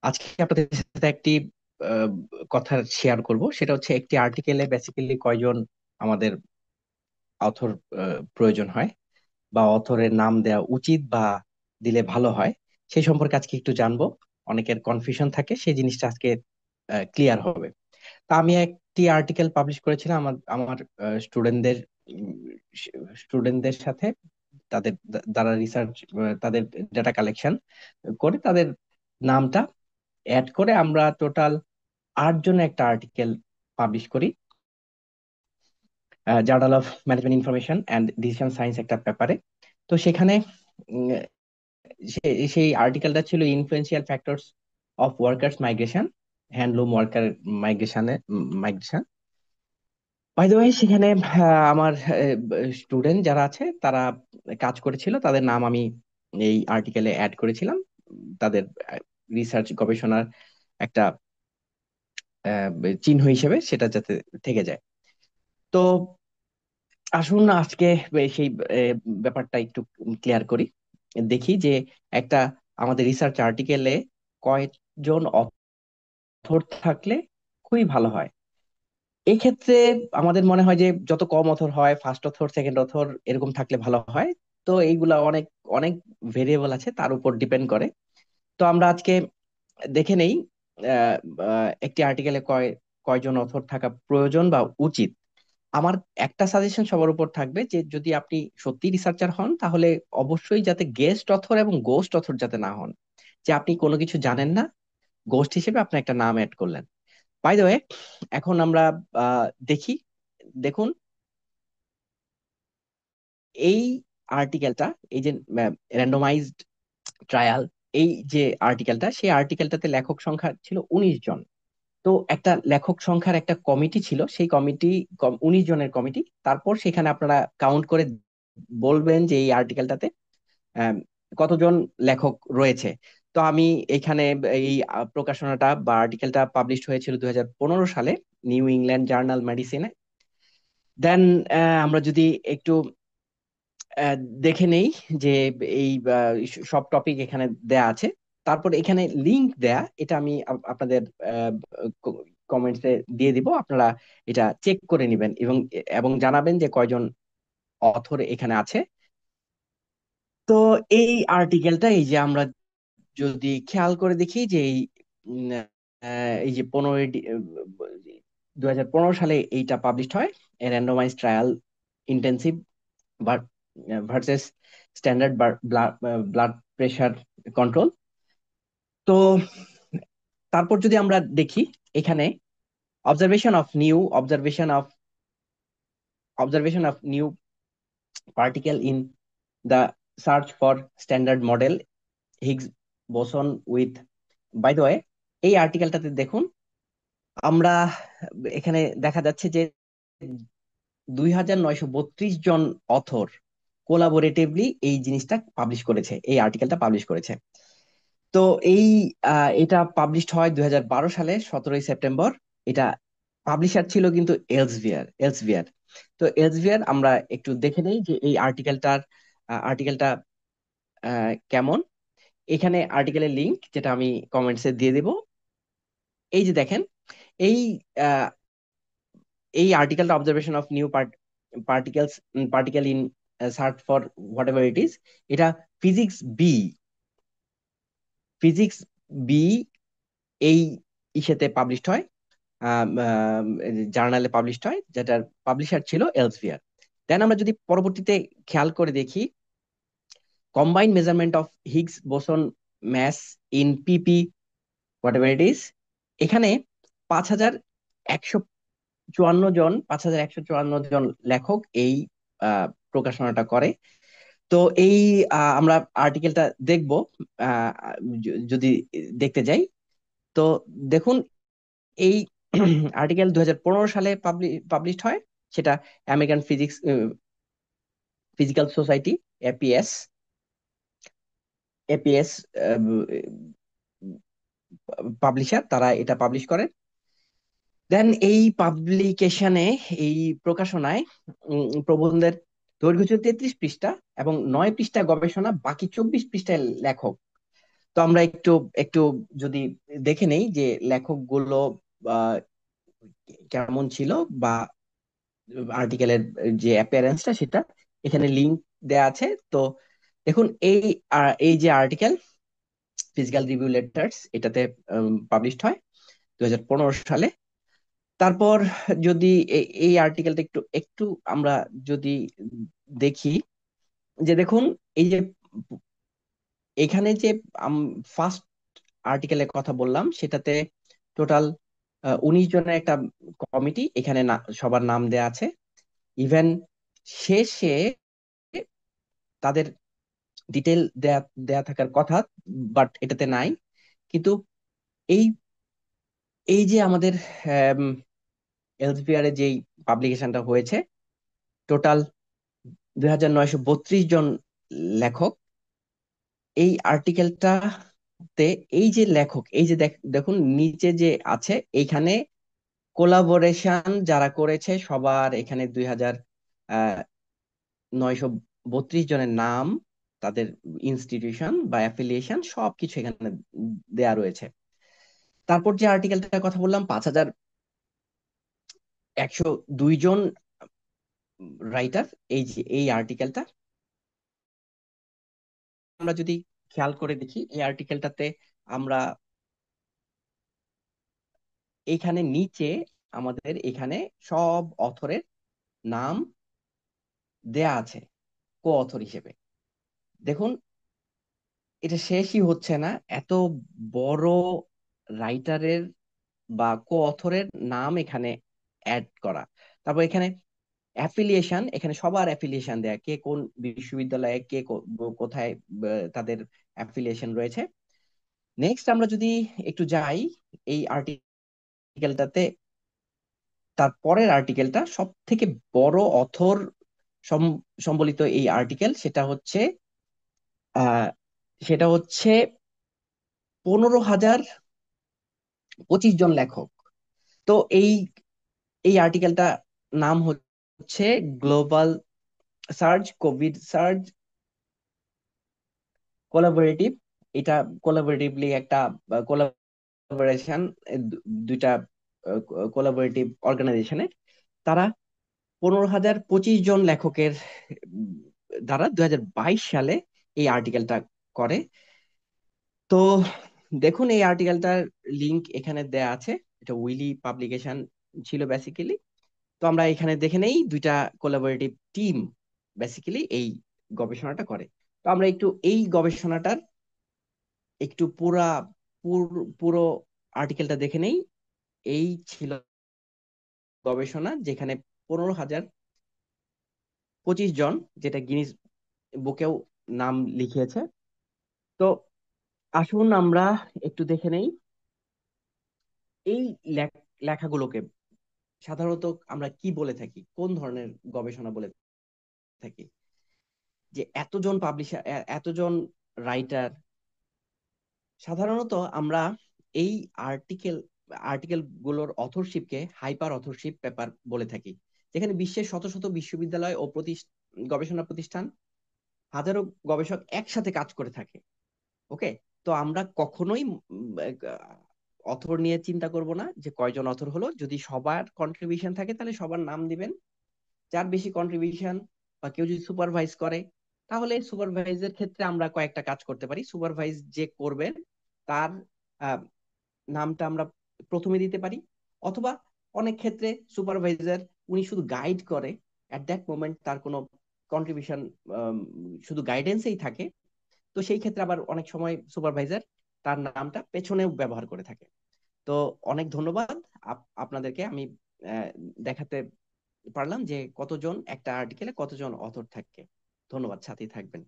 আজকে আপনাদের সাথে একটি আহ, কথা শেয়ার করব। সেটা হচ্ছে একটি আর্টিকেলে বেসিক্যালি কয়জন আমাদের অথর প্রয়োজন হয়, বা অথরের নাম দেওয়া উচিত বা দিলে ভালো হয়, সেই সম্পর্কে আজকে একটু জানবো। অনেকের কনফিউশন থাকে, সেই জিনিসটা আজকে ক্লিয়ার হবে। তা আমি একটি আর্টিকেল পাবলিশ করেছিলাম আমার আমার স্টুডেন্টদের স্টুডেন্টদের সাথে, তাদের দ্বারা রিসার্চ, তাদের ডেটা কালেকশন করে তাদের নামটা অ্যাড করে আমরা টোটাল 8 জনে একটা আর্টিকেল পাবলিশ করি journal of management information and decision science একটা পেপারে। তো সেখানে উম, সেই আর্টিকেলটা ছিল influential factors of workers migration, handloom worker migration. By the way, সেখানে আমার স্টুডেন্ট যারা আছে তারা কাজ করেছিল, তাদের নাম আমি এই আর্টিকেলে অ্যাড করেছিলাম। তাদের রিসার্চ গবেষণার একটা চিহ্ন হিসেবে সেটা যাতে থেকে যায়। তো আসুন আজকে সেই ব্যাপারটা একটু ক্লিয়ার করি। দেখি যে একটা আমাদের রিসার্চ আর্টিকেলে কয়জন অথর থাকলে খুবই ভালো হয়। এক্ষেত্রে আমাদের মনে হয় যে যত কম অথর হয়, ফার্স্ট অথর, সেকেন্ড অথর এরকম থাকলে ভালো হয়। তো এইগুলা অনেক অনেক ভেরিয়েবল আছে, তার উপর ডিপেন্ড করে। তো আমরা আজকে দেখে নেই আহ, একটি আর্টিকেলে কয়জন অথর থাকা প্রয়োজন বা উচিত। আমার একটা সাজেশন সবার উপর থাকবে যে যদি আপনি সত্যি রিসার্চার হন, তাহলে অবশ্যই যাতে গেস্ট অথর এবং গোস্ট অথর যাতে না হন, যে আপনি কোনো কিছু জানেন না, গোস্ট হিসেবে আপনি একটা নাম অ্যাড করলেন। বাই দ্য ওয়ে, এখন আমরা দেখি। দেখুন এই আর্টিকেলটা, এই যে র্যান্ডমাইজড ট্রায়াল, এই যে আর্টিকেলটা, সেই আর্টিকেলটাতে লেখক সংখ্যা ছিল 19 জন। তো একটা লেখক সংখ্যার একটা কমিটি ছিল, সেই কমিটি 19 জনের কমিটি। তারপর সেখানে আপনারা কাউন্ট করে বলবেন যে এই আর্টিকেলটাতে আম, কতজন লেখক রয়েছে। তো আমি এখানে এই প্রকাশনাটা বা আর্টিকেলটা পাবলিশ হয়েছিল 2015 সালে নিউ ইংল্যান্ড জার্নাল মেডিসিনে। দেন আমরা যদি একটু আহ, দেখে নেই যে এই সব টপিক এখানে দেয়া আছে। তারপর এখানে লিংক দেয়া, এটা আমি আপনাদের কমেন্টসে দিয়ে দিব। আপনারা এটা চেক করে নেবেন এবং এবং জানাবেন যে কয়জন অথর এখানে আছে। তো এই আর্টিকেলটা, এই যে আমরা যদি খেয়াল করে দেখি যে উম, এই যে 2015 সালে এইটা পাবলিশ হয়, randomize trial intensive versus standard blood pressure control. তো তারপর যদি আমরা দেখি এখানে observation of new particle in the search for standard model Higgs boson with. By the way, এই আর্টিকেলটাতে দেখুন আমরা এখানে দেখা যাচ্ছে যে 2932 জন অথর কোলাবোরেটিভলি এই জিনিসটা পাবলিশ করেছে, এই আর্টিকেলটা পাবলিশ করেছে। তো এই এটা পাবলিশড হয় 2012 সালে 17ই সেপ্টেম্বর। এটা পাবলিশার ছিল কিন্তু এলসভিয়ার। তো এলসভিয়ার আমরা একটু দেখে নেই যে এই আর্টিকেলটা কেমন। এখানে আর্টিকেলের লিংক যেটা আমি কমেন্টসে দিয়ে দেব। এই যে দেখেন, এই আহ, এই আর্টিকেলটা observation of new particles particle in search for whatever it is, এটা ফিজিক্স বি ফিজিক্স বি এই ইসেতে পাবলিশড হয়, জার্নালে পাবলিশড হয়, যেটার পাবলিশার ছিল এলসভিয়ার। দেন আমরা যদি পরবর্তীতে খেয়াল করে দেখি, combined measurement of Higgs boson mass in PP whatever it is, এখানে 5154 জন লেখক এই প্রকাশনাটা করে। তো এই আমরা আর্টিকেলটা দেখব। আহ, যদি দেখতে যাই, তো দেখুন এই আর্টিকেল 2015 সালে পাবলিশড হয়। সেটা American physical society, APS APS publisher, তারা এটা পাবলিশ করে। দেন এই পাবলিকেশনে, এই প্রকাশনায় প্রবন্ধের দৈর্ঘ্য ছিল 33 পৃষ্ঠা এবং 9 পৃষ্ঠা গবেষণা, বাকি 24 পৃষ্ঠায় লেখক। তো আমরা একটু একটু যদি দেখে নেই যে লেখকগুলো আহ, কেমন ছিল, বা আর্টিকেলের যে অ্যাপিয়ারেন্সটা সেটা এখানে লিংক দেয়া আছে। তো দেখুন, এই যে আর্টিকেল ফিজিক্যাল রিভিউ লেটার্স, এটাতে পাবলিশড হয় 2015 সালে। তারপর যদি এই আর্টিকেলটা একটু একটু আমরা যদি দেখি, যে দেখুন এই যে এখানে যে ফার্স্ট আর্টিকেলের কথা বললাম, সেটাতে টোটাল 19 জনের একটা কমিটি, এখানে সবার নাম দেয়া আছে। ইভেন শেষে তাদের ডিটেল দেয়া দেয়া থাকার কথা, বাট এটাতে নাই। কিন্তু এই এই যে আমাদের এলসেভিয়ারে যেই পাবলিকেশনটা হয়েছে, টোটাল 2932 জন লেখক এই আর্টিকেলটাতে, এই যে লেখক, এই যে দেখুন নিচে যে আছে এইখানে কোলাবোরেশন যারা করেছে সবার এখানে 2932 জনের নাম, তাদের ইনস্টিটিউশন বা অ্যাফিলিয়েশন সবকিছু এখানে দেয়া রয়েছে। তারপর যে আর্টিকেলটার কথা বললাম, 5102 জন রাইটার, এই যে এই আর্টিকেলটা আমরা যদি খেয়াল করে দেখি, এই আর্টিকেলটাতে আমরা এখানে নিচে আমাদের এখানে সব অথরের নাম দেয়া আছে কো অথর হিসেবে। দেখুন, এটা শেষই হচ্ছে না, এত বড় রাইটারের বা কো অথরের নাম এখানে অ্যাড করা। তারপর এখানে অ্যাফিলিয়েশন, এখানে সবার অ্যাফিলিয়েশন দেয়া, কে কোন বিশ্ববিদ্যালয়ে, কে কোথায় তাদের অ্যাফিলিয়েশন রয়েছে। নেক্সট আমরা যদি একটু যাই এই আর্টিকেলটাতে, তারপরের আর্টিকেলটা সব থেকে বড় অথর সম্বলিত এই আর্টিকেল, আহ সেটা হচ্ছে 15,025 জন লেখক। তো এই এই আর্টিকেলটা নাম হচ্ছে global search Covid search collaborative. এটা কোলাবোরেটিভলি একটা কোলাবোরেশন, দুইটা কোলাবোরেটিভ অর্গানাইজেশনের, তারা 15,025 জন লেখকের উম, দ্বারা 2022 সালে এই আর্টিকেলটা করে। তো দেখুন, এই আর্টিকেলটার লিংক এখানে দেয়া আছে। এটা উইলি পাবলিকেশন ছিল বেসিক্যালি। তো আমরা এখানে দেখে নেই দুইটা কোলাবোরেটিভ টিম বেসিক্যালি এই গবেষণাটা করে। তো আমরা একটু এই গবেষণাটার একটু পুরো আর্টিকেলটা দেখে নেই। এই ছিল গবেষণা, যেখানে 15,025 জন, যেটা গিনিস বুকেও নাম লিখিয়েছে। তো আসুন আমরা একটু দেখে নেই এই লেখাগুলোকে সাধারণত আমরা কি বলে থাকি, কোন ধরনের গবেষণা বলে থাকি। যে এতজন পাবলিশার, এতজন রাইটার, সাধারণত আমরা এই আর্টিকেল আর্টিকেল গুলোর অথরশিপকে হাইপার অথরশিপ পেপার বলে থাকি, যেখানে বিশ্বের শত শত বিশ্ববিদ্যালয় ও গবেষণা প্রতিষ্ঠান, হাজারো গবেষক একসাথে কাজ করে থাকে। ওকে। তো আমরা কখনোই অথর নিয়ে চিন্তা করব না যে কয়জন অথর হলো। যদি সবার কন্ট্রিবিউশন থাকে তাহলে সবার নাম দিবেন। যার বেশি কন্ট্রিবিউশন বা কেউ যদি সুপারভাইজ করে, তাহলে সুপারভাইজের ক্ষেত্রে আমরা কয়েকটা কাজ করতে পারি। সুপারভাইজ যে করবেন তার আহ, নামটা আমরা প্রথমে দিতে পারি, অথবা অনেক ক্ষেত্রে সুপারভাইজার উনি শুধু গাইড করে, অ্যাট দ্যাট মোমেন্ট তার কোনো কন্ট্রিবিউশন শুধু গাইডেন্সেই থাকে। তো সেই ক্ষেত্রে আবার অনেক সময় সুপারভাইজার তার নামটা পেছনেও ব্যবহার করে থাকে। তো অনেক ধন্যবাদ আপনাদেরকে। আমি আহ, দেখাতে পারলাম যে কতজন একটা আর্টিকেলে কতজন অথর থাকে। ধন্যবাদ, সাথেই থাকবেন।